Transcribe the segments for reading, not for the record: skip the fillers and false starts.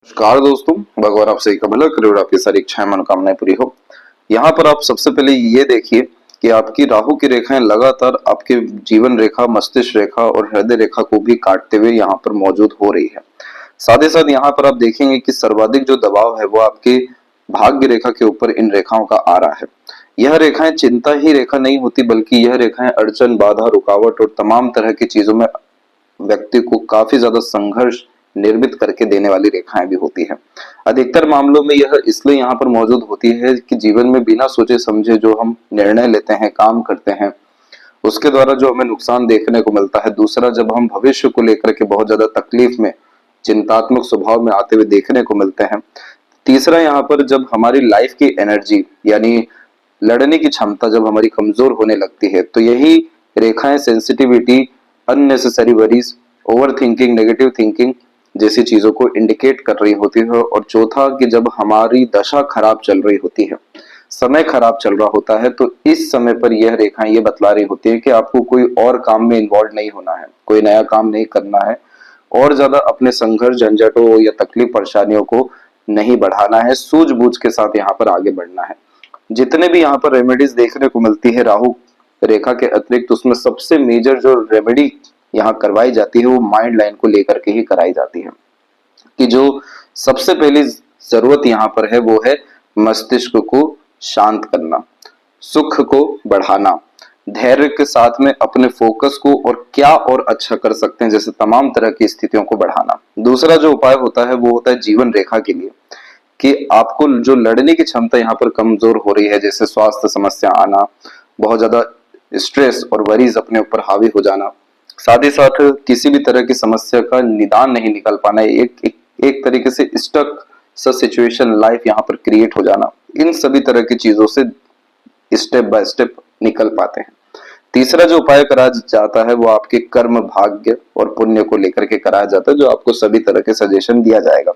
नमस्कार दोस्तों, भगवान आप सही का भला करे और आपकी सारी इच्छाएं मनोकामनाएं पूरी हो। यहाँ पर आप सबसे पहले ये देखिए कि आपकी राहु की रेखाएं लगातार आपके जीवन रेखा, मस्तिष्क रेखा और हृदय रेखा को भी काटते हुए यहाँ पर मौजूद हो रही है। साथ ही साथ यहाँ पर आप देखेंगे कि सर्वाधिक जो दबाव है वो आपके भाग्य रेखा के ऊपर इन रेखाओं का आ रहा है। यह रेखाएं चिंता ही रेखा नहीं होती, बल्कि यह रेखाएं अड़चन, बाधा, रुकावट और तमाम तरह की चीजों में व्यक्ति को काफी ज्यादा संघर्ष निर्मित करके देने वाली रेखाएं भी होती है। अधिकतर मामलों में यह इसलिए यहाँ पर मौजूद होती है कि जीवन में बिना सोचे समझे जो हम निर्णय लेते हैं, काम करते हैं, उसके द्वारा जो हमें नुकसान देखने को मिलता है। दूसरा, जब हम भविष्य को लेकर के बहुत ज्यादा तकलीफ में, चिंतात्मक स्वभाव में आते हुए देखने को मिलते हैं। तीसरा, यहाँ पर जब हमारी लाइफ की एनर्जी यानी लड़ने की क्षमता जब हमारी कमजोर होने लगती है, तो यही रेखाएं sensitivity, unnecessary worries, over thinking, negative thinking जैसी चीजों को इंडिकेट कर रही होती है। और चौथा, कि जब हमारी दशा खराब चल रही होती है, समय खराब चल रहा होता है, तो इस समय पर यह रेखाएं ये बतला रही होती है कि आपको कोई और काम में इन्वॉल्व नहीं होना है, कोई नया काम नहीं करना है, और ज्यादा अपने संघर्ष, झंझटों या तकलीफ परेशानियों को नहीं बढ़ाना है, सूझबूझ के साथ यहाँ पर आगे बढ़ना है। जितने भी यहाँ पर रेमेडीज देखने को मिलती है राहु रेखा के अतिरिक्त, उसमें सबसे मेजर जो रेमेडी यहाँ करवाई जाती है वो माइंड लाइन को लेकर के ही कराई जाती है। कि जो सबसे पहली जरूरत यहाँ पर है वो है मस्तिष्क को शांत करना, सुख को बढ़ाना, धैर्य के साथ में अपने फोकस को और क्या और अच्छा कर सकते हैं जैसे तमाम तरह की स्थितियों को बढ़ाना। दूसरा जो उपाय होता है वो होता है जीवन रेखा के लिए, कि आपको जो लड़ने की क्षमता यहाँ पर कमजोर हो रही है, जैसे स्वास्थ्य समस्या आना, बहुत ज्यादा स्ट्रेस और वरीज अपने ऊपर हावी हो जाना, साथ ही साथ किसी भी तरह की समस्या का निदान नहीं निकल पाना, एक तरीके से स्टक सा सिचुएशन लाइफ यहाँ पर क्रिएट हो जाना, इन सभी तरह की चीजों से स्टेप बाय स्टेप निकल पाते हैं। तीसरा जो उपाय करा जाता है वो आपके कर्म, भाग्य और पुण्य को लेकर के कराया जाता है, जो आपको सभी तरह के सजेशन दिया जाएगा।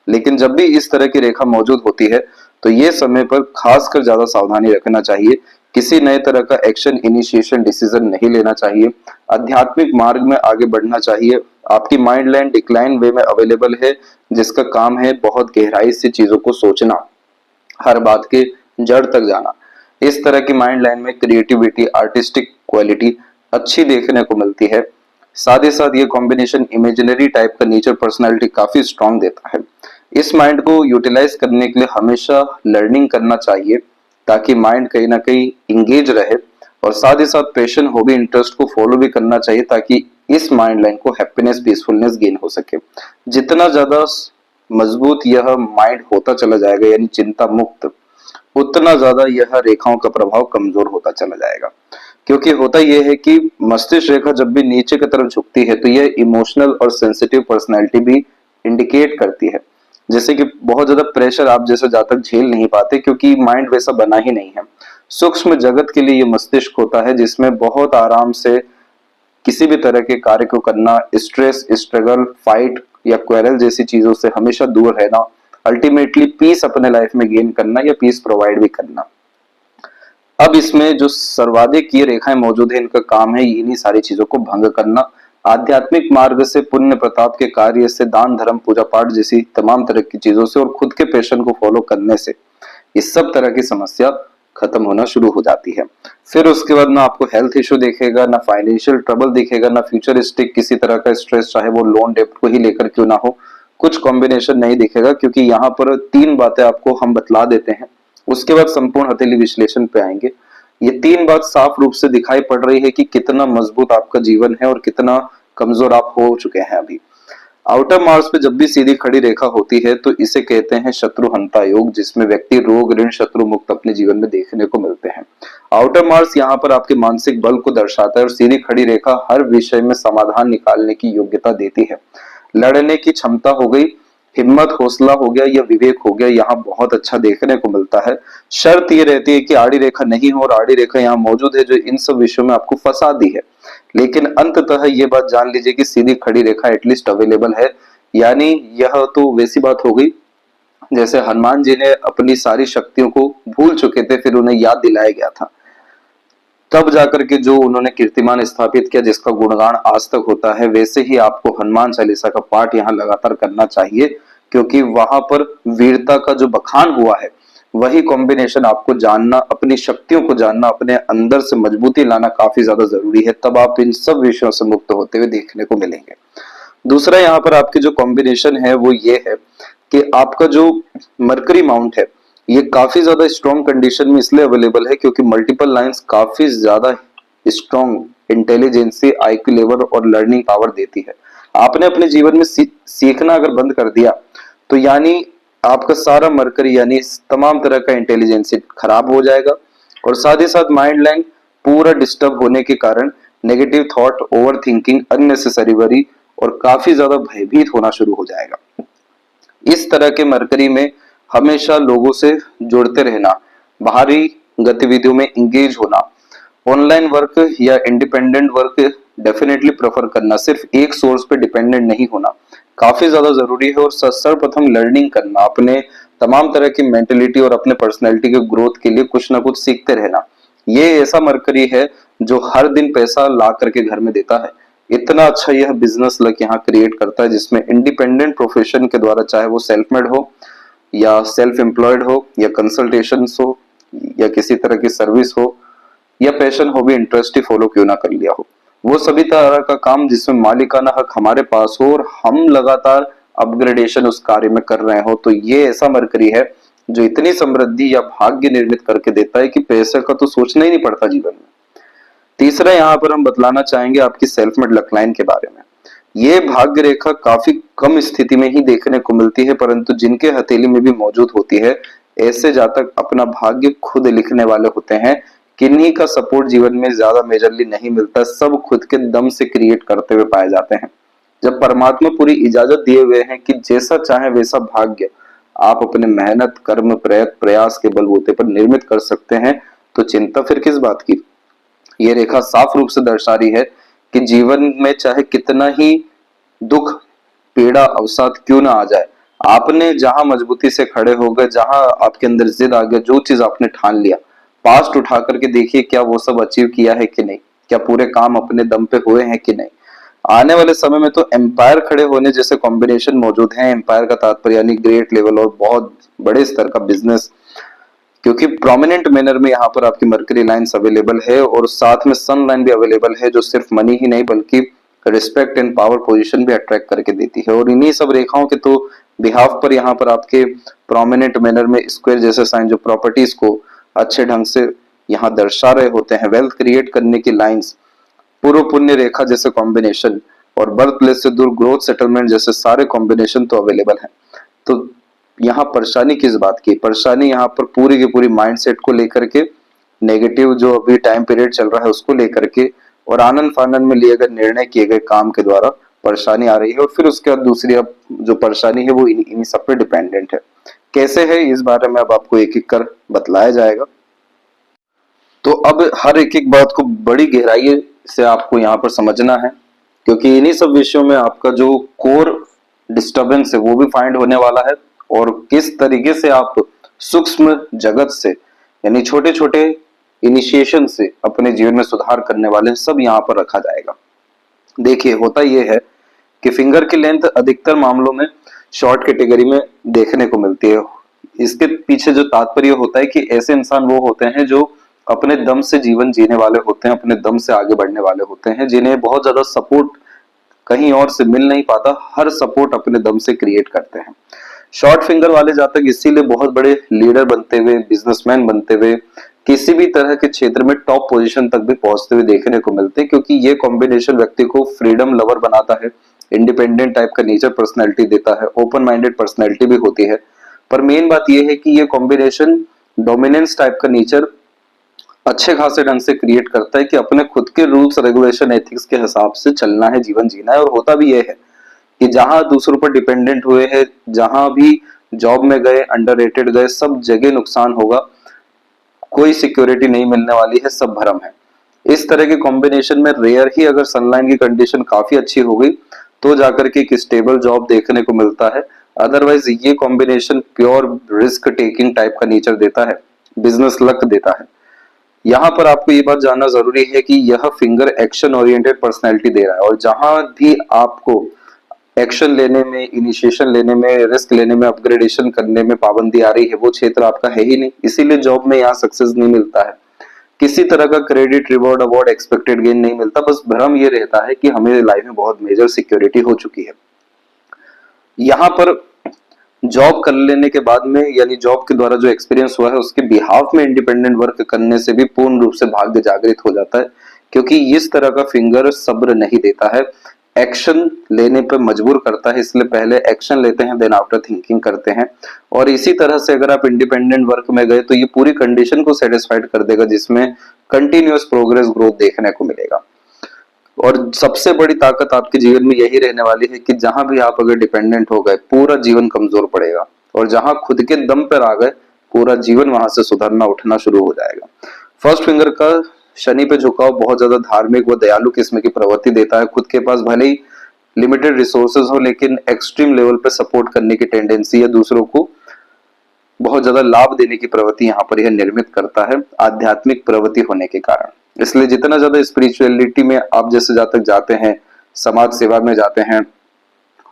लेकिन जब भी इस तरह की रेखा मौजूद होती है तो ये समय पर खासकर ज्यादा सावधानी रखना चाहिए। किसी नए तरह का एक्शन, इनिशिएशन, डिसीजन नहीं लेना चाहिए। आध्यात्मिक मार्ग में आगे बढ़ना चाहिए। आपकी माइंड लाइन डिक्लाइन वे में अवेलेबल है, जिसका काम है बहुत गहराई से चीजों को सोचना, हर बात के जड़ तक जाना। इस तरह की माइंड लाइन में क्रिएटिविटी, आर्टिस्टिक क्वालिटी अच्छी देखने को मिलती है। साथ ही साथ ये कॉम्बिनेशन इमेजिनरी टाइप का नेचर पर्सनालिटी काफी स्ट्रांग देता है। इस माइंड को यूटिलाइज करने के लिए हमेशा लर्निंग करना चाहिए, ताकि माइंड कहीं ना कहीं इंगेज रहे, और साथ ही साथ पैशन, हॉबी, इंटरेस्ट को फॉलो भी करना चाहिए, ताकि इस माइंड लाइन को हैप्पीनेस, पीसफुलनेस गेन हो सके। जितना ज्यादा मजबूत यह माइंड होता चला जाएगा, यानी चिंता मुक्त, उतना ज्यादा यह रेखाओं का प्रभाव कमजोर होता चला जाएगा। क्योंकि होता यह है कि मस्तिष्क रेखा जब भी नीचे की तरफ झुकती है तो यह इमोशनल और सेंसिटिव पर्सनैलिटी भी इंडिकेट करती है। जैसे कि बहुत ज्यादा प्रेशर आप जैसा जातक झेल नहीं पाते, क्योंकि माइंड वैसा बना ही नहीं है। सूक्ष्म जगत के लिए ये मस्तिष्क होता है, जिसमें बहुत आराम से किसी भी तरह के कार्य को करना, स्ट्रेस, स्ट्रगल, फाइट या क्वेरल जैसी चीजों से हमेशा दूर रहना, अल्टीमेटली पीस अपने लाइफ में गेन करना या पीस प्रोवाइड भी करना। अब इसमें जो सर्वाधिक ये रेखाएं मौजूद है, इनका काम है इन्हीं सारी चीजों को भंग करना। आध्यात्मिक मार्ग से, पुण्य प्रताप के कार्य से, दान धर्म, पूजा पाठ जैसी तमाम तरह की चीजों से और खुद के पैशन को फॉलो करने से इस सब तरह की समस्या खत्म होना शुरू हो जाती है। फिर उसके बाद ना आपको हेल्थ इश्यू दिखेगा, ना फाइनेंशियल ट्रबल दिखेगा, ना फ्यूचरिस्टिक किसी तरह का स्ट्रेस, चाहे वो लोन डेप्ट को ही लेकर क्यों ना हो, कुछ कॉम्बिनेशन नहीं दिखेगा। क्योंकि यहाँ पर तीन बातें आपको हम बतला देते हैं, उसके बाद संपूर्ण हथेली विश्लेषण पे आएंगे। ये तीन बात साफ रूप से दिखाई पड़ रही है कि कितना मजबूत आपका जीवन है और कितना कमजोर आप हो चुके हैं अभी। आउटर मार्स पे जब भी सीधी खड़ी रेखा होती है तो इसे कहते हैं शत्रुहंता योग, जिसमें व्यक्ति रोग, ऋण, शत्रु मुक्त अपने जीवन में देखने को मिलते हैं। आउटर मार्स यहाँ पर आपके मानसिक बल को दर्शाता है और सीधी खड़ी रेखा हर विषय में समाधान निकालने की योग्यता देती है। लड़ने की क्षमता हो गई, हिम्मत, हौसला हो गया या विवेक हो गया, यहाँ बहुत अच्छा देखने को मिलता है। शर्त ये रहती है कि आड़ी रेखा नहीं हो, और आड़ी रेखा यहाँ मौजूद है जो इन सब विषयों में आपको फंसा दी है। लेकिन अंततः ये बात जान लीजिए कि सीधी खड़ी रेखा एटलीस्ट अवेलेबल है। यानी यह तो वैसी बात हो गई जैसे हनुमान जी ने अपनी सारी शक्तियों को भूल चुके थे, फिर उन्हें याद दिलाया गया था, तब जाकर के जो उन्होंने कीर्तिमान स्थापित किया जिसका गुणगान आज तक होता है। वैसे ही आपको हनुमान चालीसा का पाठ यहाँ लगातार करना चाहिए, क्योंकि वहां पर वीरता का जो बखान हुआ है, वही कॉम्बिनेशन आपको जानना, अपनी शक्तियों को जानना, अपने अंदर से मजबूती लाना काफी ज्यादा जरूरी है। तब आप इन सब विषयों से मुक्त होते हुए देखने को मिलेंगे। दूसरा यहाँ पर आपकी जो कॉम्बिनेशन है वो ये है कि आपका जो मरकरी माउंट है, ये काफी ज्यादा स्ट्रॉन्ग कंडीशन में इसलिए अवेलेबल है क्योंकि मल्टीपल लाइंस काफी ज्यादा स्ट्रॉन्ग इंटेलिजेंसी, आईक्यू लेवल और लर्निंग पावर देती है। आपने अपने जीवन में सीखना अगर बंद कर दिया तो यानी आपका सारा मरकरी यानी तमाम तरह का इंटेलिजेंस खराब हो जाएगा, और साथ ही साथ माइंड लाइन पूरा डिस्टर्ब होने के कारण negative thought, over thinking, unnecessary worry और काफी ज्यादा भयभीत होना शुरू हो जाएगा। इस तरह के मरकरी में हमेशा लोगों से जुड़ते रहना, बाहरी गतिविधियों में इंगेज होना, ऑनलाइन वर्क या इंडिपेंडेंट वर्क डेफिनेटली प्रेफर करना, सिर्फ एक सोर्स पे डिपेंडेंट नहीं होना काफी ज्यादा जरूरी है। और सर्वप्रथम लर्निंग करना, अपने तमाम तरह की मेंटेलिटी और अपने पर्सनैलिटी के ग्रोथ के लिए कुछ ना कुछ सीखते रहना। ये ऐसा मरकरी है जो हर दिन पैसा ला करके घर में देता है। इतना अच्छा यह बिजनेस लक यहाँ क्रिएट करता है जिसमें इंडिपेंडेंट प्रोफेशन के द्वारा, चाहे वो सेल्फ मेड हो या सेल्फ एम्प्लॉयड हो या कंसल्टेशन हो या किसी तरह की सर्विस हो या पैशन हो भी, इंटरेस्ट ही फॉलो क्यों ना कर लिया हो, वो सभी तरह का काम जिसमें मालिकाना हक हमारे पास हो और हम लगातार अपग्रेडेशन उस कार्य में कर रहे हो, तो ये ऐसा मरकरी है जो इतनी समृद्धि या भाग्य निर्मित करके देता है कि पैसे का तो सोचना ही नहीं पड़ता जीवन में। तीसरा यहाँ पर हम बतलाना चाहेंगे आपकी सेल्फ मेड लक लाइन के बारे में। ये भाग्य रेखा काफी कम स्थिति में ही देखने को मिलती है, परंतु जिनके हथेली में भी मौजूद होती है, ऐसे जातक अपना भाग्य खुद लिखने वाले होते हैं। किन्हीं का सपोर्ट जीवन में ज्यादा मेजरली नहीं मिलता, सब खुद के दम से क्रिएट करते हुए पाए जाते हैं। जब परमात्मा पूरी इजाजत दिए हुए हैं कि जैसा चाहे वैसा भाग्य आप अपने मेहनत, कर्म, प्रयास के बलबूते पर निर्मित कर सकते हैं, तो चिंता फिर किस बात की। ये रेखा साफ रूप से दर्शा रही है कि जीवन में चाहे कितना ही दुख, पीड़ा, अवसाद क्यों ना आ जाए, आपने जहां मजबूती से खड़े हो गए, जहां आपके अंदर जिद आ गया, जो चीज आपने ठान लिया, पास्ट उठा करके देखिए क्या वो सब अचीव किया है कि नहीं, क्या पूरे काम अपने दम पे हुए हैं कि नहीं। आने वाले समय में तो एम्पायर खड़े होने जैसे कॉम्बिनेशन मौजूद हैं। एम्पायर का तात्पर्य यानी ग्रेट लेवल और बहुत बड़े स्तर का बिजनेस, क्योंकि प्रोमिनेंट मैनर में यहाँ पर आपकी मरकरी लाइंस अवेलेबल है और साथ में सन लाइन भी अवेलेबल है, जो सिर्फ मनी ही नहीं बल्कि रिस्पेक्ट एंड पावर पोजीशन भी अट्रैक्ट करके देती है। और इन्हीं सब रेखाओं के तो बिहाफ पर यहाँ पर आपके प्रोमिनेंट मैनर में स्क्वायर जैसे साइन जो प्रॉपर्टीज को अच्छे ढंग से यहाँ दर्शा रहे होते हैं, वेल्थ क्रिएट करने की लाइंस, पूर्व पुण्य रेखा जैसे कॉम्बिनेशन और बर्थ प्लेस से दूर ग्रोथ सेटलमेंट जैसे सारे कॉम्बिनेशन तो अवेलेबल हैं। तो यहाँ परेशानी किस बात की, परेशानी यहाँ पर पूरी की पूरी माइंडसेट को लेकर के, नेगेटिव जो अभी टाइम पीरियड चल रहा है उसको लेकर के, और आनंद फानंद में लिए गए निर्णय किए गए काम के द्वारा परेशानी आ रही है। और फिर उसके बाद दूसरी अब जो परेशानी है वो इन सब पे डिपेंडेंट है। कैसे है इस बारे में अब आपको एक एक कर बतलाया जाएगा। तो अब हर एक एक बात को बड़ी गहराई से आपको यहाँ पर समझना है, क्योंकि इन्हीं सब विषयों में आपका जो कोर डिस्टरबेंस है वो भी फाइंड होने वाला है, और किस तरीके से आप सूक्ष्म जगत से यानी छोटे छोटे इनिशिएशन से अपने जीवन में सुधार करने वाले हैं, सब यहाँ पर रखा जाएगा। देखिए होता यह है कि फिंगर की लेंथ अधिकतर मामलों में शॉर्ट कैटेगरी में देखने को मिलती है। इसके पीछे जो तात्पर्य होता है कि ऐसे इंसान वो होते हैं जो अपने दम से जीवन जीने वाले होते हैं, अपने दम से आगे बढ़ने वाले होते हैं, जिन्हें बहुत ज्यादा सपोर्ट कहीं और से मिल नहीं पाता, हर सपोर्ट अपने दम से क्रिएट करते हैं। शॉर्ट फिंगर वाले जातक इसीलिए बहुत बड़े लीडर बनते हुए, बिजनेसमैन बनते हुए, किसी भी तरह के क्षेत्र में टॉप पोजीशन तक भी पहुंचते हुए देखने को मिलते हैं, क्योंकि ये कॉम्बिनेशन व्यक्ति को फ्रीडम लवर बनाता है, इंडिपेंडेंट टाइप का नेचर पर्सनैलिटी देता है, ओपन माइंडेड पर्सनैलिटी भी होती है। पर मेन बात यह है कि ये कॉम्बिनेशन डोमिनेंस टाइप का नेचर अच्छे खासे ढंग से क्रिएट करता है कि अपने खुद के रूल्स, रेगुलेशन, एथिक्स के हिसाब से चलना है, जीवन जीना है। और होता भी यह है कि जहां दूसरों पर डिपेंडेंट हुए हैं, जहां भी जॉब में गए, अंडररेटेड गए, सब जगह नुकसान होगा, कोई सिक्योरिटी नहीं मिलने वाली है, सब भरम है। इस तरह के कॉम्बिनेशन में रेयर ही अगर सनलाइन की कंडीशन काफी अच्छी हो गई तो जाकर के एक स्टेबल जॉब देखने को मिलता है। अदरवाइज ये combination pure risk taking type का नेचर देता है, बिजनेस लक देता है। यहाँ पर आपको ये बात जानना जरूरी है कि यह फिंगर एक्शन ओरिएंटेड पर्सनैलिटी दे रहा है, और जहां भी आपको एक्शन लेने में, इनिशिएशन लेने में, रिस्क लेने में, अपग्रेडेशन करने में पाबंदी आ रही है, वो क्षेत्र आपका है ही नहीं, इसीलिए जॉब में यहाँ सक्सेस नहीं मिलता है। किसी तरह का credit, reward, award, expected gain नहीं मिलता। बस भ्रम ये रहता है कि हमें लाइफ में बहुत मेजर सिक्योरिटी हो चुकी है। यहाँ पर जॉब कर लेने के बाद में, यानी जॉब के द्वारा जो एक्सपीरियंस हुआ है उसके बिहाफ में इंडिपेंडेंट वर्क करने से भी पूर्ण रूप से भाग्य जागृत हो जाता है, क्योंकि इस तरह का फिंगर सब्र नहीं देता है, एक्शन लेने पर मजबूर करता है। इसलिए पहले एक्शन लेते हैं, देन आफ्टर थिंकिंग करते हैं। और इसी तरह से अगर आप इंडिपेंडेंट वर्क में गए तो ये पूरी कंडीशन को सेटिस्फाइड कर देगा, जिसमें कंटिन्यूअस प्रोग्रेस, ग्रोथ देखने को मिलेगा। और सबसे बड़ी ताकत आपके जीवन में यही रहने वाली है कि जहां भी आप अगर डिपेंडेंट हो गए, पूरा जीवन कमजोर पड़ेगा, और जहां खुद के दम पर आ गए, पूरा जीवन वहां से सुधरना, उठना शुरू हो जाएगा। फर्स्ट फिंगर का शनि पे झुकाव बहुत ज्यादा धार्मिक व दयालु किस्म की प्रवृत्ति देता है। खुद के पास भले ही लिमिटेड रिसोर्सेज हो, लेकिन एक्सट्रीम लेवल पे सपोर्ट करने की टेंडेंसी या दूसरों को बहुत ज्यादा लाभ देने की प्रवृत्ति यहाँ पर यह निर्मित करता है, आध्यात्मिक प्रवृत्ति होने के कारण। इसलिए जितना ज्यादा स्पिरिचुअलिटी में आप जैसे जातक जाते हैं, समाज सेवा में जाते हैं,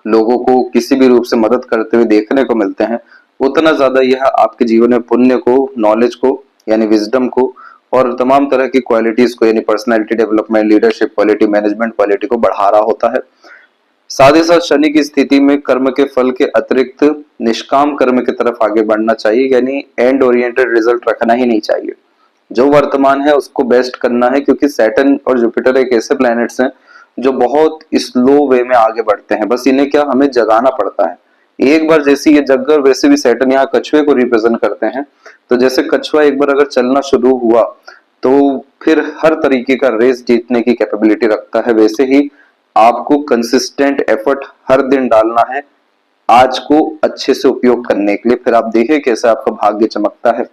लोगों को किसी भी रूप से मदद करते हुए देखने को मिलते हैं, उतना ज्यादा यह आपके जीवन में पुण्य को, नॉलेज को, यानी विजडम को, और तमाम तरह की क्वालिटीज को, यानी personality development, leadership quality, management quality को बढ़ा रहा होता है। साथ ही साथ शनि की स्थिति में कर्म के फल के अतिरिक्त निष्काम कर्म की तरफ आगे बढ़ना चाहिए, यानी एंड ओरिएंटेड रिजल्ट रखना ही नहीं चाहिए। जो वर्तमान है उसको बेस्ट करना है, क्योंकि सैटर्न और जुपिटर एक ऐसे प्लैनेट्स हैं जो बहुत स्लो वे में आगे बढ़ते हैं। बस इन्हें क्या, हमें जगाना पड़ता है। एक बार जैसे ये जग गए, वैसे भी सैटर्न यहाँ कछुए को रिप्रेजेंट करते हैं, तो जैसे कछुआ एक बार अगर चलना शुरू हुआ तो फिर हर तरीके का रेस जीतने की कैपेबिलिटी रखता है। वैसे ही आपको कंसिस्टेंट एफर्ट हर दिन डालना है आज को अच्छे से उपयोग करने के लिए, फिर आप देखें कैसे आपका भाग्य चमकता है।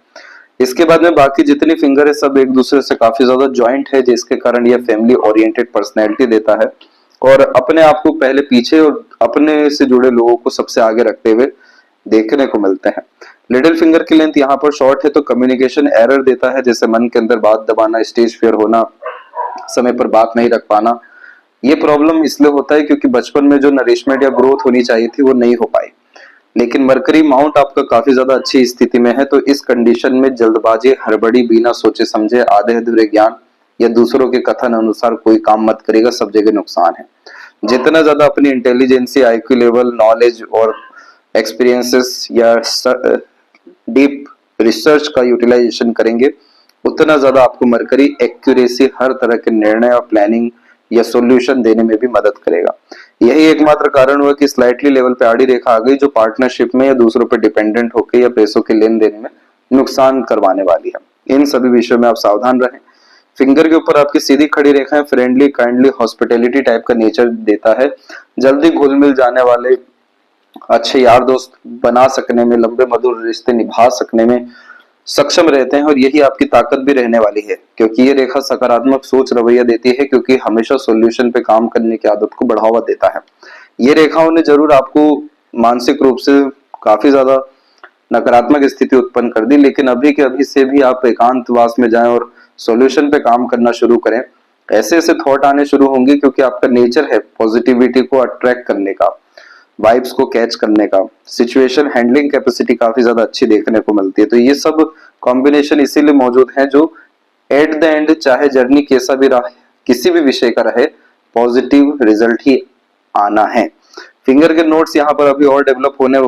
इसके बाद में बाकी जितनी फिंगर है सब एक दूसरे से काफी ज्यादा ज्वाइंट है, जिसके कारण यह फैमिली ओरिएंटेड पर्सनैलिटी देता है, और अपने आप को पहले पीछे और अपने से जुड़े लोगों को सबसे आगे रखते हुए देखने को मिलते हैं। लिटिल फिंगर की लेंथ यहाँ पर शॉर्ट है, तो कम्युनिकेशन एरर देता है, जैसे मन के अंदर बात दबाना, स्टेज फियर होना, समय पर बात नहीं रख पाना। ये प्रॉब्लम इसलिए होता है क्योंकि बचपन में जो नरिशमेंट या ग्रोथ होनी चाहिए थी वो नहीं हो पाई। लेकिन मरकरी माउंट आपका काफी ज्यादा अच्छी स्थिति में है, तो इस कंडीशन में जल्दबाजी, हड़बड़ी, बिना सोचे समझे, आधे अधूरे ज्ञान या दूसरों के कथन अनुसार कोई काम मत करेगा, सब जगह नुकसान है। जितना ज्यादा अपनी इंटेलिजेंसी, आईक्यू लेवल, नॉलेज और एक्सपीरियंसेस या डीप रिसर्च का यूटिलाइजेशन करेंगे, उतना ज्यादा आपको मरकरी एक्यूरेसी, हर तरह के निर्णय और प्लानिंग या सॉल्यूशन देने में भी मदद करेगा। यही एकमात्र कारण हुआ कि स्लाइटली लेवल पे आड़ी रेखा आ गई, जो पार्टनरशिप में या दूसरों पर डिपेंडेंट होकर या पैसों के लेन देन में नुकसान करवाने वाली है। इन सभी विषयों में आप सावधान रहें। फिंगर के ऊपर आपकी सीधी खड़ी रेखाएं फ्रेंडली, काइंडली, हॉस्पिटैलिटी टाइप का नेचर देता है। जल्दी घुल मिल जाने वाले, अच्छे यार दोस्त बना सकने में, लंबे मधुर रिश्ते निभा सकने में सक्षम रहते हैं, और यही आपकी ताकत भी रहने वाली है, क्योंकि ये रेखा सकारात्मक सोच, रवैया देती है, क्योंकि हमेशा सॉल्यूशन पे काम करने की आदत को बढ़ावा देता है। ये रेखाओं ने जरूर आपको मानसिक रूप से काफी ज्यादा नकारात्मक स्थिति उत्पन्न कर दी, लेकिन अभी के अभी से भी आप एकांतवास में जाएं और सॉल्यूशन पे काम करना शुरू करें। ऐसे ऐसे थॉट आने शुरू होंगे, क्योंकि आपका नेचर है पॉजिटिविटी को अट्रैक्ट करने का, वाइब्स को कैच करने का, सिचुएशन हैंडलिंग कैपेसिटी काफी ज्यादा अच्छी देखने को मिलती है। तो ये सब कॉम्बिनेशन इसीलिए मौजूद है, जो एट द एंड चाहे जर्नी कैसा भी रहा, किसी भी विषय का रहे, पॉजिटिव रिजल्ट ही आना है। फिंगर के नोट्स यहाँ पर अभी और डेवलप होने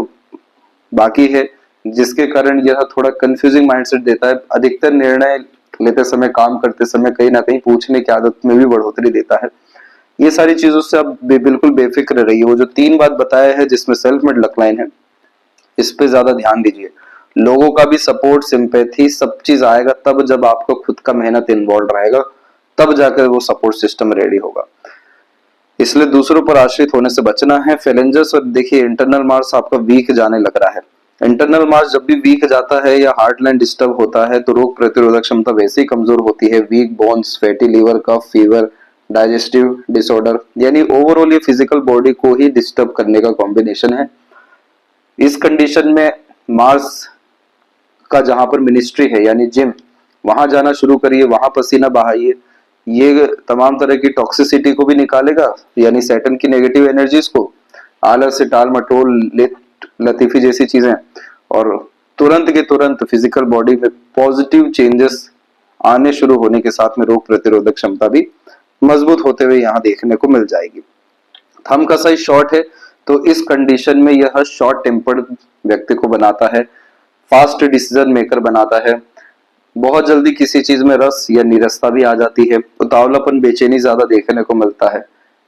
बाकी है, जिसके कारण यह थोड़ा कंफ्यूजिंग माइंडसेट देता है। अधिकतर निर्णय लेते समय, काम करते समय कहीं ना कहीं पूछने की आदत में भी बढ़ोतरी देता है। ये सारी चीजों से आप बिल्कुल बेफिक्र रहिए। वो जो 3 बात बताया है जिसमें सेल्फ मेड लकलाइन है, इस पे ज्यादा ध्यान दीजिए। लोगों का भी सपोर्ट, सिंपैथी, सब चीज आएगा तब जब आपका खुद का मेहनत इन्वॉल्व रहेगा, तब जाकर वो सपोर्ट सिस्टम रेडी होगा। इसलिए दूसरों पर आश्रित होने से बचना है। फैलेंजर्स, और देखिए इंटरनल मार्स आपका वीक जाने लग रहा है। इंटरनल मार्स जब भी वीक जाता है या हार्टलैंड डिस्टर्ब होता है तो रोग प्रतिरोधक क्षमता वैसे ही कमजोर होती है। वीक बोन्स, फैटी लीवर, कफ, फीवर, डाइजेस्टिव डिसऑर्डर, यानी ओवरऑल ये फिजिकल बॉडी को ही डिस्टर्ब करने का कॉम्बिनेशन है। इस कंडीशन में मार्स का जहां पर मिनिस्ट्री है, यानी जिम, वहां जाना शुरू करिए, वहां पसीना बहाइए। ये तमाम तरह की टॉक्सिसिटी को भी निकालेगा, यानी सैटर्न की नेगेटिव एनर्जीज को, आलस से टाल मटोल, लेट लतीफी जैसी चीजें, और तुरंत के तुरंत फिजिकल बॉडी में पॉजिटिव चेंजेस आने शुरू होने के साथ में रोग प्रतिरोधक क्षमता भी मजबूत होते हुए यहाँ देखने को मिल जाएगी। थंब का साइज शॉर्ट है तो इस कंडीशन में यह शॉर्ट टेम्पर्ड व्यक्ति को बनाता है, फास्ट डिसीजन मेकर बनाता है, बहुत जल्दी किसी चीज में रस या निरसता भी आ जाती है, उतावलापन बेचैनी ज्यादा देखने को मिलता है।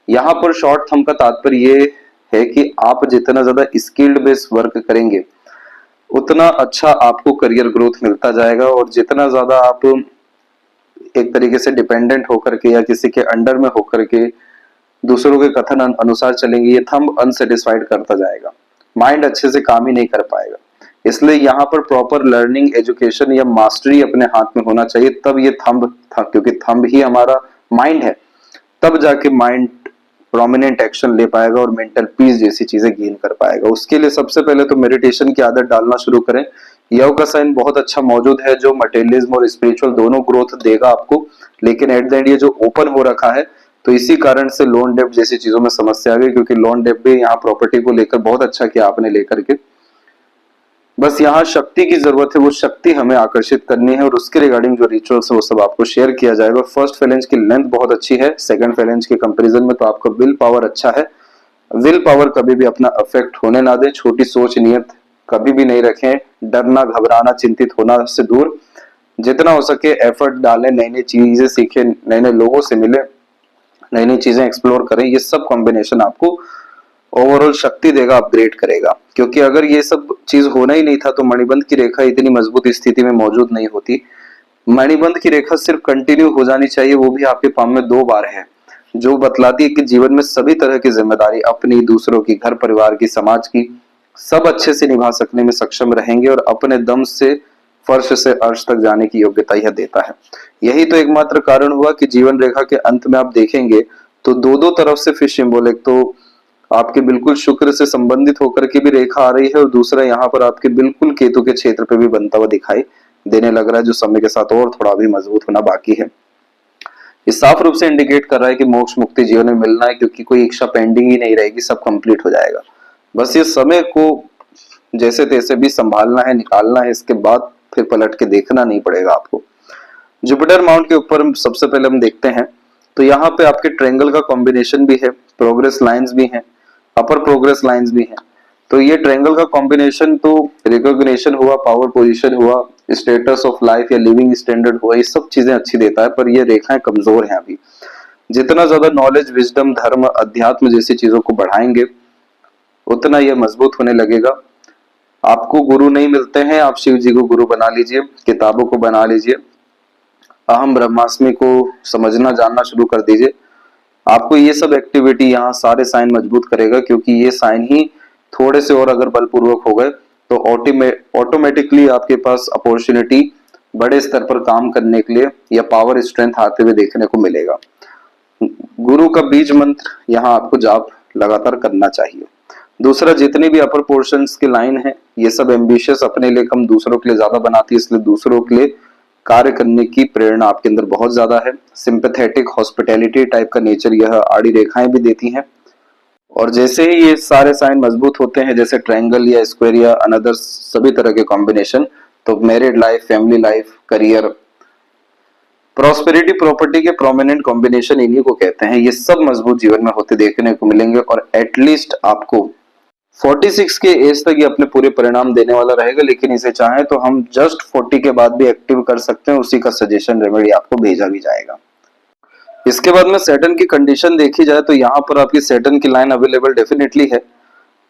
यहाँ पर शॉर्ट थंब का तात्पर्य ये है कि आप जितना ज्यादा स्किल्ड बेस्ड वर्क करेंगे उतना अच्छा आपको करियर ग्रोथ मिलता जाएगा, और जितना ज्यादा आप एक तरीके से डिपेंडेंट होकर के या किसी के अंडर में होकर के दूसरों के कथन अनुसार चलेंगे, ये थंब अनसेटिस्फाइड करता जाएगा, माइंड अच्छे से काम ही नहीं कर पाएगा। इसलिए यहाँ पर प्रॉपर लर्निंग, एजुकेशन या मास्टरी अपने हाथ में होना चाहिए, तब ये थंब क्योंकि थंब ही हमारा माइंड है, तब जाके माइंड प्रोमिनेंट एक्शन ले पाएगा और मेंटल पीस जैसी चीजें गेन कर पाएगा। उसके लिए सबसे पहले तो मेडिटेशन की आदत डालना शुरू करें। योग का साइन बहुत अच्छा मौजूद है जो मटेरियलिज्म और स्पिरिचुअल दोनों ग्रोथ देगा आपको, लेकिन एट द एंड ये जो ओपन हो रखा है तो इसी कारण से लोन डेब्ट जैसी चीजों में समस्या आ गई, क्योंकि लोन डेब्ट भी यहाँ प्रॉपर्टी को लेकर बहुत अच्छा किया आपने लेकर के, बस यहाँ शक्ति की जरूरत है, वो शक्ति हमें आकर्षित करनी है और उसके रिगार्डिंग जो रिचुअल्स है वो सब आपको शेयर किया जाएगा। फर्स्ट फेलेंज की लेंथ बहुत अच्छी है सेकंड फेलेंज के कंपैरिजन में, तो आपका विल पावर अच्छा है। विल पावर कभी भी अपना अफेक्ट होने ना दे, छोटी सोच नियत कभी भी नहीं रखें, डरना घबराना चिंतित होना से दूर, जितना हो सके एफर्ट डालें, नई नई चीजें सीखें, नए नए लोगों से मिले, नई नई चीजें एक्सप्लोर करें। ये सब कॉम्बिनेशन आपको ओवरऑल शक्ति देगा, अपग्रेड करेगा, क्योंकि अगर ये सब चीज होना ही नहीं था तो मणिबंध की रेखा इतनी मजबूत स्थिति में मौजूद नहीं होती। मणिबंध की रेखा सिर्फ कंटिन्यू हो जानी चाहिए, वो भी आपके पाम में 2 बार है, जो बतलाती है कि जीवन में सभी तरह की जिम्मेदारी अपनी, दूसरों की, घर परिवार की, समाज की, सब अच्छे से निभा सकने में सक्षम रहेंगे और अपने दम से फर्श से अर्श तक जाने की योग्यता यह देता है। यही तो एकमात्र कारण हुआ कि जीवन रेखा के अंत में आप देखेंगे तो दो तरफ से फिश सिंबल, एक तो आपके बिल्कुल शुक्र से संबंधित होकर के भी रेखा आ रही है और दूसरा यहाँ पर आपके बिल्कुल केतु के क्षेत्र पे भी बनता हुआ दिखाई देने लग रहा है, जो समय के साथ और थोड़ा भी मजबूत होना बाकी है। ये साफ रूप से इंडिकेट कर रहा है कि मोक्ष मुक्ति जीवन में मिलना है, क्योंकि कोई इच्छा पेंडिंग ही नहीं रहेगी, सब कंप्लीट हो जाएगा। बस ये समय को जैसे तैसे भी संभालना है, निकालना है, इसके बाद फिर पलट के देखना नहीं पड़ेगा आपको। जुपिटर माउंट के ऊपर सबसे पहले हम देखते हैं तो यहाँ पे आपके ट्रायंगल का कॉम्बिनेशन भी है, प्रोग्रेस लाइंस भी हैं, अपर प्रोग्रेस लाइंस भी हैं। तो ये ट्रायंगल का कॉम्बिनेशन तो रिकॉग्निशन हुआ, पावर पोजीशन हुआ, स्टेटस ऑफ लाइफ या लिविंग स्टैंडर्ड हुआ, ये सब चीजें अच्छी देता है, पर ये रेखाएं कमजोर हैं अभी। जितना ज्यादा नॉलेज, विजडम, धर्म, अध्यात्म जैसी चीजों को बढ़ाएंगे उतना यह मजबूत होने लगेगा। आपको गुरु नहीं मिलते हैं, आप शिव जी को गुरु बना लीजिए, किताबों को बना लीजिए, अहम ब्रह्मास्मि को समझना जानना शुरू कर दीजिए। आपको ये सब एक्टिविटी यहाँ सारे साइन मजबूत करेगा, क्योंकि ये साइन ही थोड़े से और अगर बलपूर्वक हो गए तो ऑटोमेटिकली आपके पास अपॉर्चुनिटी बड़े स्तर पर काम करने के लिए या पावर स्ट्रेंथ आते हुए देखने को मिलेगा। गुरु का बीज मंत्र यहाँ आपको जाप लगातार करना चाहिए। दूसरा, जितनी भी अपर पोर्शंस की लाइन है ये सब एम्बिशियस, अपने लिए कम दूसरों के लिए ज्यादा बनाती है, इसलिए दूसरों के लिए कार्य करने की प्रेरणा आपके अंदर बहुत ज्यादा है। सिंपैथेटिक, हॉस्पिटैलिटी टाइप का नेचर यह आड़ी रेखाएं भी देती हैं। और जैसे ही ये सारे साइन मजबूत होते हैं, जैसे ट्रायंगल या स्क्वायर या अनदर सभी तरह के कॉम्बिनेशन, तो married life, family life, career, prosperity, property के प्रोमिनेंट कॉम्बिनेशन इन्हीं को कहते हैं। ये सब मजबूत जीवन में होते देखने को मिलेंगे और एटलीस्ट आपको 46 के एज तक ये अपने पूरे परिणाम देने वाला रहेगा, लेकिन इसे चाहें तो हम जस्ट 40 के बाद भी एक्टिव कर सकते हैं, उसी का सजेशन रेमेडी आपको भेजा भी जाएगा। इसके बाद में सैटर्न की कंडीशन देखी जाए तो यहाँ पर आपकी सैटर्न की लाइन अवेलेबल डेफिनेटली है।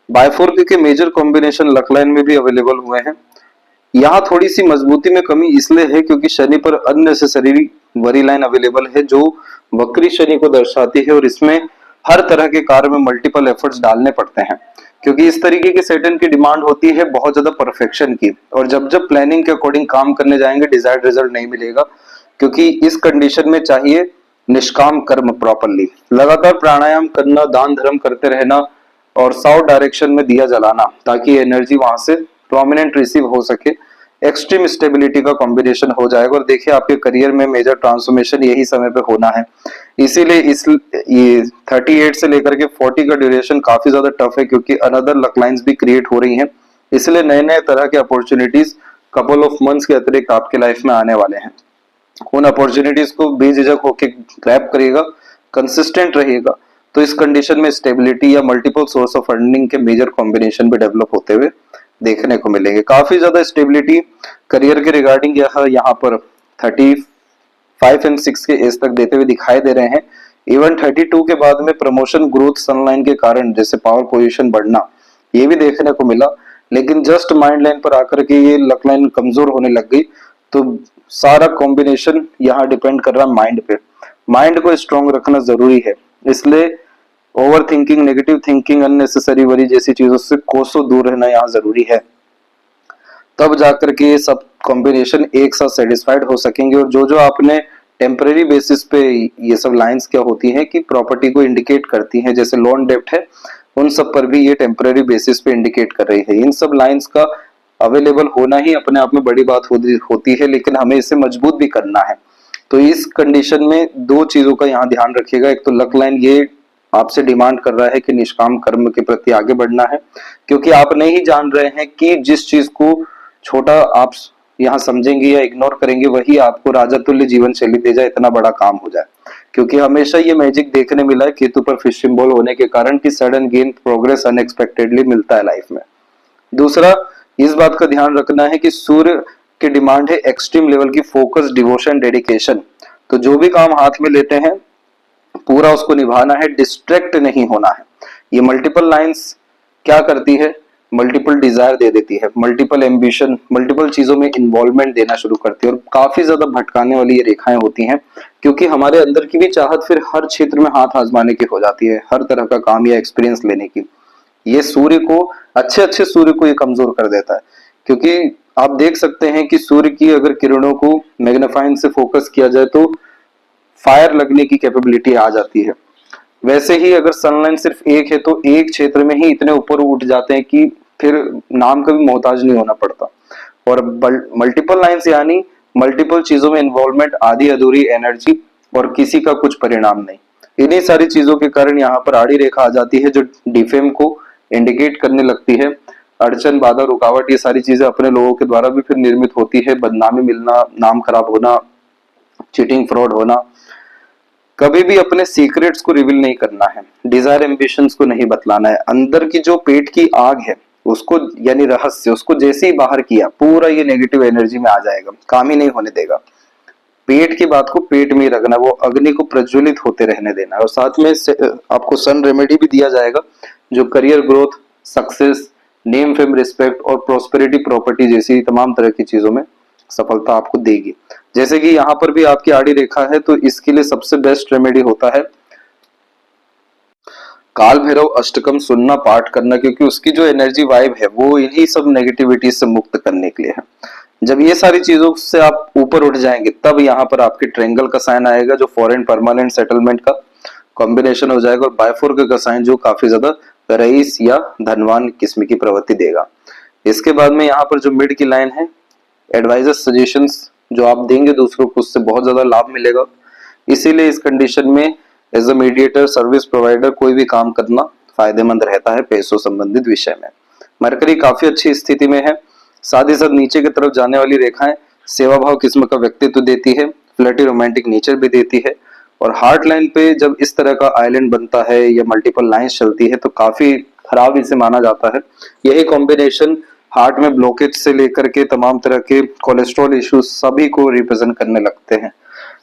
बायफोर्क के मेजर कॉम्बिनेशन लक लाइन में भी अवेलेबल हुए हैं। यहाँ थोड़ी सी मजबूती में कमी इसलिए है क्योंकि शनि पर अननेसेसरी वरी लाइन अवेलेबल है, जो वक्री शनि को दर्शाती है, और इसमें हर तरह के कार्य में मल्टीपल एफर्ट्स डालने पड़ते हैं, क्योंकि इस तरीके के सैटर्न की डिमांड होती है बहुत ज्यादा परफेक्शन की, और जब जब प्लानिंग के अकॉर्डिंग काम करने जाएंगे डिजायर्ड रिजल्ट नहीं मिलेगा, क्योंकि इस कंडीशन में चाहिए निष्काम कर्म प्रॉपरली, लगातार प्राणायाम करना, दान धर्म करते रहना और साउथ डायरेक्शन में दिया जलाना, ताकि एनर्जी वहां से प्रोमिनेंट रिसीव हो सके। एक्सट्रीम स्टेबिलिटी का कॉम्बिनेशन हो जाएगा। और देखिए आपके करियर में मेजर ट्रांसफॉर्मेशन यही समय पे होना है। इसीलिए ये 38 से लेकर के 40 का ड्यूरेशन काफी ज्यादा टफ है, क्योंकि अनदर लक लाइंस भी क्रिएट हो रही हैं। इसलिए नए नए तरह के अपॉर्चुनिटीज कपल ऑफ मंथ्स के अतिरिक्त आपके लाइफ में आने वाले हैं। उन अपॉर्चुनिटीज को बेझिझक होकर ग्रैब करिएगा, कंसिस्टेंट रहिएगा, तो इस कंडीशन में स्टेबिलिटी या मल्टीपल सोर्स ऑफ अर्निंग के मेजर कॉम्बिनेशन भी डेवलप होते हुए देखने को मिलेंगे। काफी ज्यादा स्टेबिलिटी करियर के रिगार्डिंग यहाँ पर 35 एंड 6 के एज तक देते हुए दिखाई दे रहे हैं। इवन 32 के बाद में प्रमोशन ग्रोथ सनलाइन के कारण जैसे पावर पोजीशन बढ़ना ये भी देखने को मिला, लेकिन जस्ट माइंड लाइन पर आकर के ये लक लाइन कमजोर होने लग गई। तो सारा कॉम्बिनेशन यहाँ डिपेंड कर रहा है माइंड पे। माइंड को स्ट्रॉन्ग रखना जरूरी है, इसलिए over thinking, negative thinking, unnecessary worry जैसी चीजों से कोसों दूर रहना यहाँ जरूरी है। तब जाकर के ये सब कॉम्बिनेशन एक साथ सेटिस्फाइड हो सकेंगे। और जो जो आपने टेम्परेरी बेसिस पे ये सब लाइंस क्या होती हैं कि प्रॉपर्टी को इंडिकेट करती हैं, जैसे लोन डेप्ट है, उन सब पर भी ये टेम्परेरी बेसिस पे इंडिकेट कर रही है। इन सब लाइंस का अवेलेबल होना ही अपने आप में बड़ी बात होती है, लेकिन हमें इसे मजबूत भी करना है। तो इस कंडीशन में दो चीजों का यहाँ ध्यान रखिएगा। एक तो लक लाइन ये आपसे डिमांड कर रहा है कि निष्काम कर्म के प्रति आगे बढ़ना है, क्योंकि आप नहीं जान रहे हैं कि जिस चीज को छोटा आप यहाँ समझेंगे या इग्नोर करेंगे वही आपको राजा तुल्य जीवन शैली दे जाए, इतना बड़ा काम हो जाए। क्योंकि हमेशा ये मैजिक देखने मिला है केतु पर फिश सिंबल होने के कारण कि सडन गेन, प्रोग्रेस अनएक्सपेक्टेडली मिलता है लाइफ में। दूसरा, इस बात का ध्यान रखना है कि सूर्य की डिमांड है एक्सट्रीम लेवल की फोकस, डिवोशन, डेडिकेशन। तो जो भी काम हाथ में लेते हैं पूरा उसको निभाना है, डिस्ट्रैक्ट नहीं होना है। ये मल्टीपल लाइंस क्या करती है, मल्टीपल डिजायर दे देती है, मल्टीपल एम्बिशन, मल्टीपल चीजों में इन्वॉल्वमेंट देना शुरू करती है, और काफी ज्यादा भटकाने वाली ये रेखाएं होती हैं, क्योंकि हमारे अंदर की भी चाहत फिर हर क्षेत्र में हाथ आजमाने की हो जाती है, हर तरह का काम या एक्सपीरियंस लेने की। ये सूर्य को, अच्छे सूर्य को ये कमजोर कर देता है, क्योंकि आप देख सकते हैं कि सूर्य की अगर किरणों को मैग्नीफाइंग से फोकस किया जाए तो फायर लगने की कैपेबिलिटी आ जाती है। वैसे ही अगर सनलाइन सिर्फ एक है तो एक क्षेत्र में ही इतने ऊपर उठ जाते हैं कि फिर नाम का भी मोहताज नहीं होना पड़ता। और मल्टीपल लाइंस यानी मल्टीपल चीजों में इन्वॉल्वमेंट, आधी अधूरी एनर्जी और किसी का कुछ परिणाम नहीं। इन्हीं सारी चीजों के कारण यहाँ पर आड़ी रेखा आ जाती है जो डिफेम को इंडिकेट करने लगती है। अड़चन, बाधा, रुकावट, ये सारी चीजें अपने लोगों के द्वारा भी फिर निर्मित होती है। बदनामी मिलना, नाम खराब होना, चीटिंग, फ्रॉड होना। कभी भी अपने सीक्रेट्स को रिवील नहीं करना है, डिजायर, एम्बिशंस को नहीं बतलाना है। अंदर की जो पेट की आग है उसको, यानी रहस्य, उसको जैसे ही बाहर किया पूरा ये नेगेटिव एनर्जी में आ जाएगा, काम ही नहीं होने देगा। पेट की बात को पेट में ही रखना, वो अग्नि को प्रज्वलित होते रहने देना। और साथ में आपको सन रेमेडी भी दिया जाएगा जो career growth, success, name, fame, respect और प्रोस्पेरिटी, प्रॉपर्टी जैसी तमाम तरह की चीजों में सफलता आपको देगी। जैसे कि यहाँ पर भी आपकी आड़ी रेखा है तो इसके लिए सबसे बेस्ट रेमेडी होता है काल भैरव अष्टकम सुनना, पाठ करना, क्योंकि उसकी जो एनर्जी वाइब है वो इन्हीं सब नेगेटिविटी से मुक्त करने के लिए है। जब ये सारी चीजों से आप ऊपर उठ जाएंगे तब यहाँ पर आपके ट्रायंगल का साइन आएगा जो फॉरेन परमानेंट सेटलमेंट का कॉम्बिनेशन हो जाएगा, और बायफोर्क का साइन जो काफी ज्यादा रईस या धनवान किस्म की प्रवृत्ति देगा। इसके बाद में यहाँ पर जो मिड की लाइन है, एडवाइजर्स, सजेशंस जो आप देंगे दूसरों को, उससे बहुत ज्यादा लाभ मिलेगा। इसीलिए इस कंडीशन में as a mediator, service provider कोई भी काम करना फायदेमंद रहता है पैसों संबंधित विषय में। मरकरी काफी अच्छी स्थिति में है। साथ ही साथ नीचे की तरफ जाने वाली रेखाएं सेवा भाव किस्म का व्यक्तित्व देती है, फ्लर्टी रोमांटिक नेचर भी देती है। और हार्ट लाइन पे जब इस तरह का आइलैंड बनता है या मल्टीपल लाइंस चलती है तो काफी खराब इसे माना जाता है। यही कॉम्बिनेशन हार्ट में ब्लॉकेज से लेकर के तमाम तरह के कोलेस्ट्रॉल इश्यूज सभी को रिप्रेजेंट करने लगते हैं।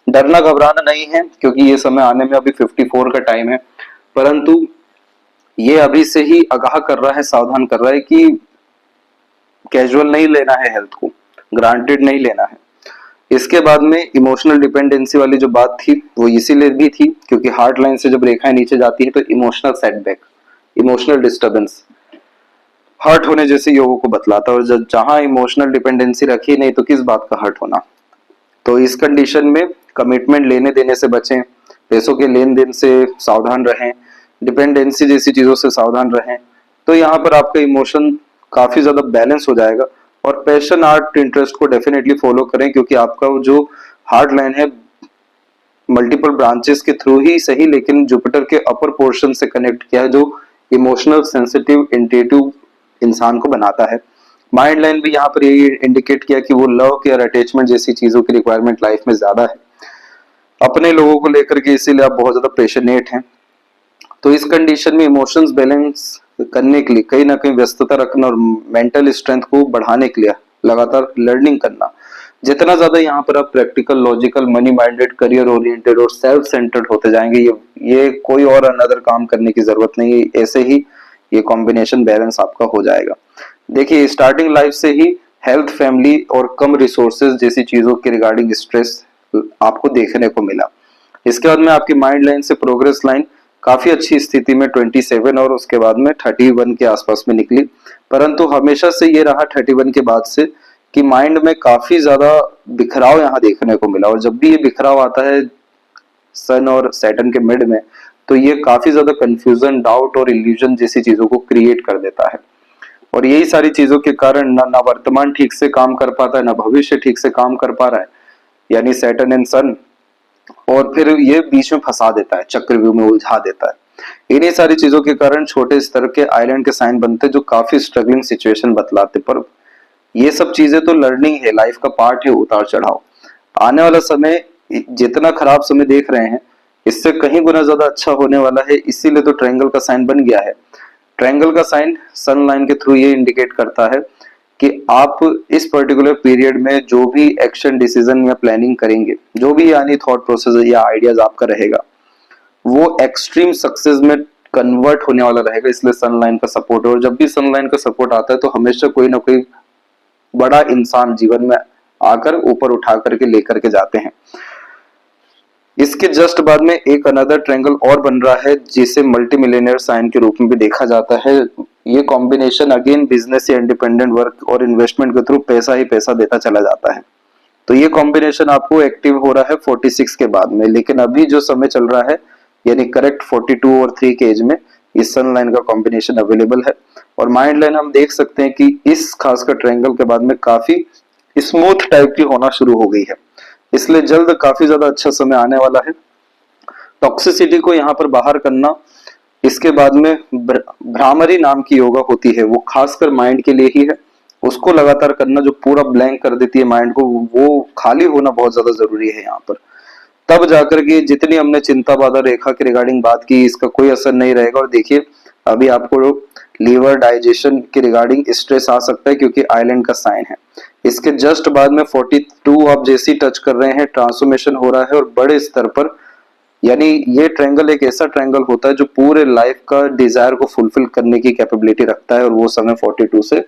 डरना, घबराना नहीं है, क्योंकि ये समय आने में अभी 54 का टाइम है, परंतु ये अभी से ही आगाह कर रहा है, सावधान कर रहा है कि कैजुअल नहीं लेना है, हेल्थ को ग्रांटेड नहीं लेना है। इसके बाद में इमोशनल डिपेंडेंसी वाली जो बात थी वो इसीलिए भी थी क्योंकि हार्ट लाइन से जब रेखाएं नीचे जाती है तो emotional setback, emotional disturbance, hurt होने जैसे योगों को बतलाता है। और जहां इमोशनल डिपेंडेंसी रखी नहीं तो किस बात का हर्ट होना। तो इस कंडीशन में कमिटमेंट लेने देने से बचें, पैसों के लेन देन से सावधान रहें, डिपेंडेंसी जैसी चीजों से सावधान रहें। तो यहाँ पर आपका इमोशन काफी ज्यादा बैलेंस हो जाएगा और पैशन आर्ट इंटरेस्ट को डेफिनेटली फॉलो करें, क्योंकि आपका जो हार्ट लाइन है मल्टीपल ब्रांचेस के थ्रू ही सही लेकिन जुपिटर के अपर पोर्शन से कनेक्ट किया है, जो इमोशनल सेंसिटिव इंटेटिव इंसान को बनाता है। माइंड लाइन भी यहाँ पर यही इंडिकेट किया कि वो लव केयर अटैचमेंट जैसी चीजों की रिक्वायरमेंट लाइफ में ज्यादा है अपने लोगों को लेकर के, इसीलिए आप बहुत ज्यादा पैशनेट हैं। तो इस कंडीशन में इमोशंस बैलेंस करने के लिए कहीं ना कहीं व्यस्तता रखना और मेंटल स्ट्रेंथ को बढ़ाने के लिए लगातार लर्निंग करना, जितना ज्यादा यहाँ पर आप practical, logical, money minded, career oriented और सेल्फ सेंटर्ड होते जाएंगे, ये कोई और अनदर काम करने की जरूरत नहीं है, ऐसे ही ये कॉम्बिनेशन बैलेंस आपका हो जाएगा। देखिए स्टार्टिंग लाइफ से ही हेल्थ, फैमिली और कम रिसोर्सेज जैसी चीजों के रिगार्डिंग स्ट्रेस आपको देखने को मिला। इसके बाद में आपकी माइंड लाइन से प्रोग्रेस लाइन काफी अच्छी स्थिति में 27 और उसके बाद में 31 के आसपास में निकली, परंतु हमेशा से ये रहा 31 के बाद से कि माइंड में काफी ज्यादा बिखराव यहाँ देखने को मिला, और जब भी ये बिखराव आता है सन और सैटर्न के मिड में, तो ये काफी ज्यादा कंफ्यूजन, डाउट और इल्यूजन जैसी चीजों को क्रिएट कर देता है। और यही सारी चीजों के कारण ना वर्तमान ठीक से काम कर पाता है, ना भविष्य ठीक से काम कर पा रहा है, यानी सैटर्न एंड सन, और फिर ये बीच में फंसा देता है, चक्रव्यूह में उलझा देता है। इन्हीं सारी चीजों के कारण छोटे स्तर के आइलैंड के साइन बनते जो काफी स्ट्रगलिंग सिचुएशन बतलाते, पर ये सब चीजें तो लर्निंग है, लाइफ का पार्ट है, उतार चढ़ाव। आने वाला समय जितना खराब समय देख रहे हैं इससे कहीं गुना ज्यादा अच्छा होने वाला है, इसीलिए तो ट्रायंगल का साइन बन गया है। ट्रायंगल का साइन सन लाइन के थ्रू ये इंडिकेट करता है कि आप इस पर्टिकुलर पीरियड में जो भी एक्शन, डिसीजन या प्लानिंग करेंगे, जो भी यानी थॉट प्रोसेस या आइडियाज आपका रहेगा, वो एक्सट्रीम सक्सेस में कन्वर्ट होने वाला रहेगा, इसलिए सन लाइन का सपोर्ट है। और जब भी सन लाइन का सपोर्ट आता है तो हमेशा कोई ना कोई बड़ा इंसान जीवन में आकर ऊपर उठा करके लेकर के जाते हैं। इसके जस्ट बाद में एक अनदर ट्रायंगल और बन रहा है जिसे मल्टी मिलियनियर साइन के रूप में भी देखा जाता है। ये कॉम्बिनेशन अगेन बिजनेस या इंडिपेंडेंट वर्क और इन्वेस्टमेंट के थ्रू पैसा ही पैसा देता चला जाता है। तो ये कॉम्बिनेशन आपको एक्टिव हो रहा है 46 के बाद में, लेकिन अभी जो समय चल रहा है यानी करेक्ट 42 और 3 के एज में इस सन लाइन का कॉम्बिनेशन अवेलेबल है। और माइंड लाइन हम देख सकते हैं कि इस खासकर ट्रायंगल के बाद में काफी स्मूथ टाइप की होना शुरू हो गई है, इसलिए जल्द काफी ज्यादा अच्छा समय आने वाला है। टॉक्सिसिटी को यहाँ पर बाहर करना, इसके बाद में भ्रामरी नाम की योगा होती है, वो खासकर माइंड के लिए ही है, उसको लगातार करना जो पूरा ब्लैंक कर देती है माइंड को, वो खाली होना बहुत ज्यादा जरूरी है यहाँ पर। तब जाकर के जितनी हमने चिंता बाधा रेखा के रिगार्डिंग बात की, इसका कोई असर नहीं रहेगा। और देखिए अभी आपको लीवर, डाइजेशन के रिगार्डिंग स्ट्रेस आ सकता है क्योंकि आइलैंड का साइन है। इसके जस्ट बाद में 42 आप जैसी टच कर रहे हैं, ट्रांसफॉर्मेशन हो रहा है और बड़े स्तर पर, यानी ये ट्रायंगल एक ऐसा ट्रायंगल होता है जो पूरे लाइफ का डिजायर को फुलफिल करने की कैपेबिलिटी रखता है, और वो समय 42 से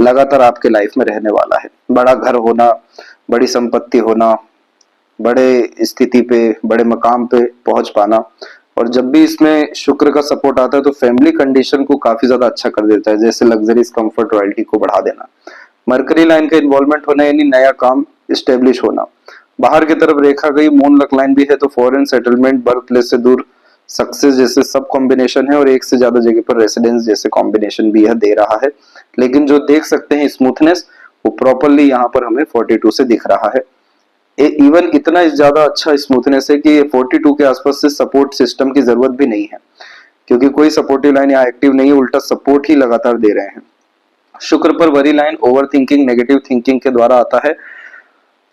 लगातार आपके लाइफ में रहने वाला है। बड़ा घर होना, बड़ी संपत्ति होना, बड़े स्थिति पे, बड़े मकाम पे पहुंच पाना, और जब भी इसमें शुक्र का सपोर्ट आता है तो फैमिली कंडीशन को काफी ज्यादा अच्छा कर देता है, जैसे लग्जरीज, कंफर्ट, रॉयल्टी को बढ़ा देना। मरकरी लाइन का इन्वॉल्वमेंट होना यानी नया काम स्टेब्लिश होना। बाहर की तरफ रेखा गई मून लक लाइन भी है, तो फॉरेन सेटलमेंट, बर्थ प्लेस से दूर सक्सेस जैसे सब कॉम्बिनेशन है, और एक से ज्यादा जगह पर रेसिडेंस जैसे कॉम्बिनेशन भी यह दे रहा है। लेकिन जो देख सकते हैं स्मूथनेस, वो प्रॉपरली यहाँ पर हमें 42 से दिख रहा है। इवन इतना ज्यादा अच्छा स्मूथनेस है कि 42 के आसपास से सपोर्ट सिस्टम की जरूरत भी नहीं है, क्योंकि कोई सपोर्टिव लाइन यहाँ एक्टिव नहीं है, उल्टा सपोर्ट ही लगातार दे रहे हैं। शुक्र पर worry line over thinking, negative thinking के द्वारा आता है।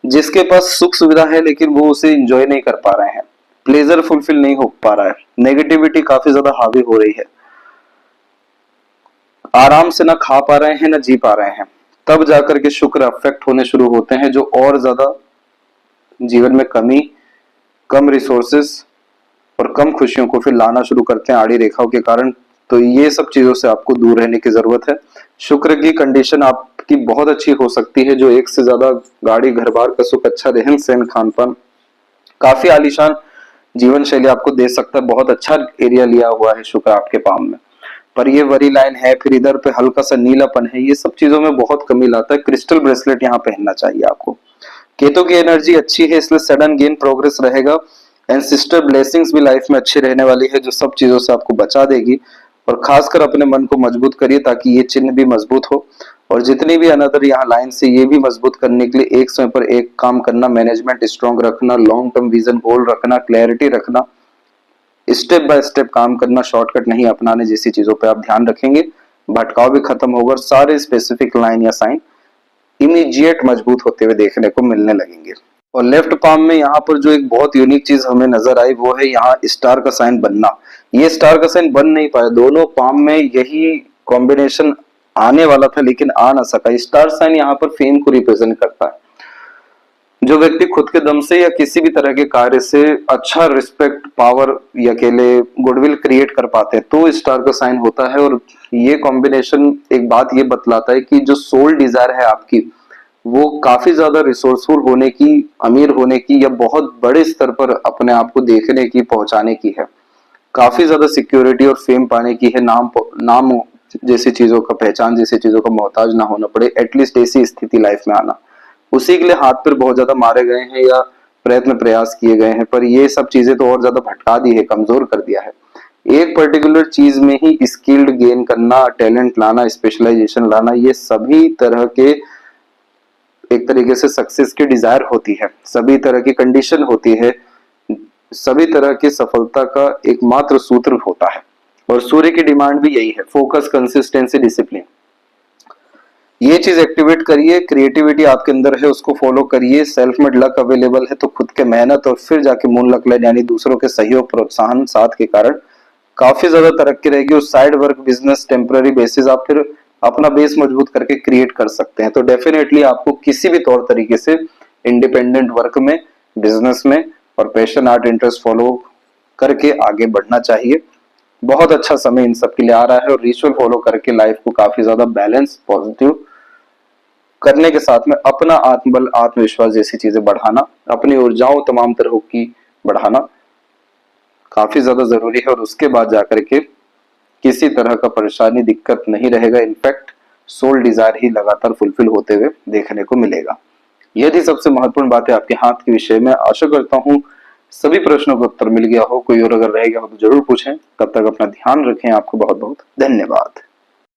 जिसके पास सुख सुविधा है लेकिन वो उसे एंजॉय नहीं कर पा रहे हैं, प्लेजर फुलफिल नहीं हो पा रहा है, नेगेटिविटी काफी ज्यादा हावी हो रही है, आराम से ना खा पा रहे हैं ना जी पा रहे हैं, तब जाकर के शुक्र अफेक्ट होने शुरू होते हैं, जो और ज्यादा जीवन में कमी, कम रिसोर्सेस और कम खुशियों को फिर लाना शुरू करते हैं आड़ी रेखाओं के कारण। तो ये सब चीजों से आपको दूर रहने की जरूरत है। शुक्र की कंडीशन आपकी बहुत अच्छी हो सकती है, जो एक से ज्यादा गाड़ी, घर बार का सुख, अच्छा रहन सहन, खान पान, काफी आलीशान जीवन शैली आपको दे सकता है। बहुत अच्छा एरिया लिया हुआ है शुक्र आपके पाम में, पर ये वरी लाइन है, फिर इधर पे हल्का सा नीलापन है, ये सब चीजों में बहुत कमी लाता है। क्रिस्टल ब्रेसलेट यहाँ पहनना चाहिए आपको। केतु की एनर्जी अच्छी है, इसलिए सडन गेन प्रोग्रेस रहेगा, एंड सिस्टर ब्लेसिंग्स भी लाइफ में अच्छी रहने वाली है, जो सब चीजों से आपको बचा देगी। और खासकर अपने मन को मजबूत करिए ताकि ये चिन्ह भी मजबूत हो। और जितनी भी अनदर यहाँ लाइन से ये भी मजबूत करने के लिए एक समय पर एक काम करना, मैनेजमेंट स्ट्रॉन्ग रखना, लॉन्ग टर्म विजन गोल रखना, क्लैरिटी रखना, स्टेप बाय स्टेप काम करना, शॉर्टकट नहीं अपनाने जैसी चीजों पे आप ध्यान रखेंगे, भटकाव भी खत्म होगा और सारे स्पेसिफिक लाइन या साइन इमीडिएट मजबूत होते हुए देखने को मिलने लगेंगे। और लेफ्ट पाम में यहाँ पर जो एक बहुत यूनिक चीज हमें नजर आई वो है यहाँ स्टार का साइन बनना। ये स्टार का साइन बन नहीं पाया, दोनों पाम में यही कॉम्बिनेशन आने वाला था लेकिन आ ना सका। स्टार साइन यहाँ पर फेम को रिप्रेजेंट करता है। जो व्यक्ति खुद के दम से या किसी भी तरह के कार्य से अच्छा रिस्पेक्ट, पावर या अकेले गुडविल क्रिएट कर पाते हैं तो स्टार का साइन होता है। और ये कॉम्बिनेशन एक बात ये बतलाता है कि जो सोल डिजायर है आपकी वो काफी ज्यादा रिसोर्सफुल होने की, अमीर होने की या बहुत बड़े स्तर पर अपने आप को देखने की, पहुंचाने की है। काफी ज्यादा सिक्योरिटी और फेम पाने की है, नाम जैसी चीजों का, पहचान जैसी चीजों का मोहताज ना होना पड़े, एटलीस्ट ऐसी स्थिति लाइफ में आना। उसी के लिए हाथ पर बहुत ज्यादा मारे गए हैं या प्रयास किए गए हैं, पर ये सब चीजें तो और ज्यादा भटका दी है, कमजोर कर दिया है। एक पर्टिकुलर चीज में ही स्किल्ड गेन करना, टैलेंट लाना, स्पेशलाइजेशन लाना, ये सभी तरह के एक तरीके से सक्सेस की डिजायर होती है, सभी तरह की कंडीशन होती है, सभी तरह की सफलता का एकमात्र सूत्र होता है। और सूर्य की डिमांड भी यही है, फोकस, कंसिस्टेंसी, डिसिप्लिन। ये चीज एक्टिवेट करिए, क्रिएटिविटी आपके अंदर है उसको फॉलो करिए, सेल्फ मेड लक अवेलेबल है तो खुद के मेहनत और फिर जाके मून लक लाइन यानी दूसरों के सहयोग, प्रोत्साहन, साथ के कारण काफी ज्यादा तरक्की रहेगी। और side work, business, temporary basis आप फिर अपना बेस मजबूत करके क्रिएट कर सकते हैं। तो डेफिनेटली आपको किसी भी तौर तरीके से इंडिपेंडेंट वर्क में, बिजनेस में और पैशन, आर्ट, इंटरेस्ट फॉलो करके आगे बढ़ना चाहिए। बहुत अच्छा समय इन सब के लिए आ रहा है और रिचुअल फॉलो करके लाइफ को काफी ज्यादा बैलेंस, पॉजिटिव करने के साथ में अपना आत्मबल, आत्मविश्वास जैसी चीजें बढ़ाना, अपनी ऊर्जाओं तमाम तरह की बढ़ाना काफी ज्यादा जरूरी है। और उसके बाद जाकर के किसी तरह का परेशानी, दिक्कत नहीं रहेगा। इनफैक्ट सोल डिजायर ही लगातार फुलफिल होते हुए देखने को मिलेगा। यह थी सबसे महत्वपूर्ण बातें आपके हाथ के विषय में। आशा करता हूं सभी प्रश्नों का उत्तर मिल गया हो। कोई और अगर रह गया हो तो जरूर पूछें। तब तक अपना ध्यान रखें। आपको बहुत बहुत धन्यवाद।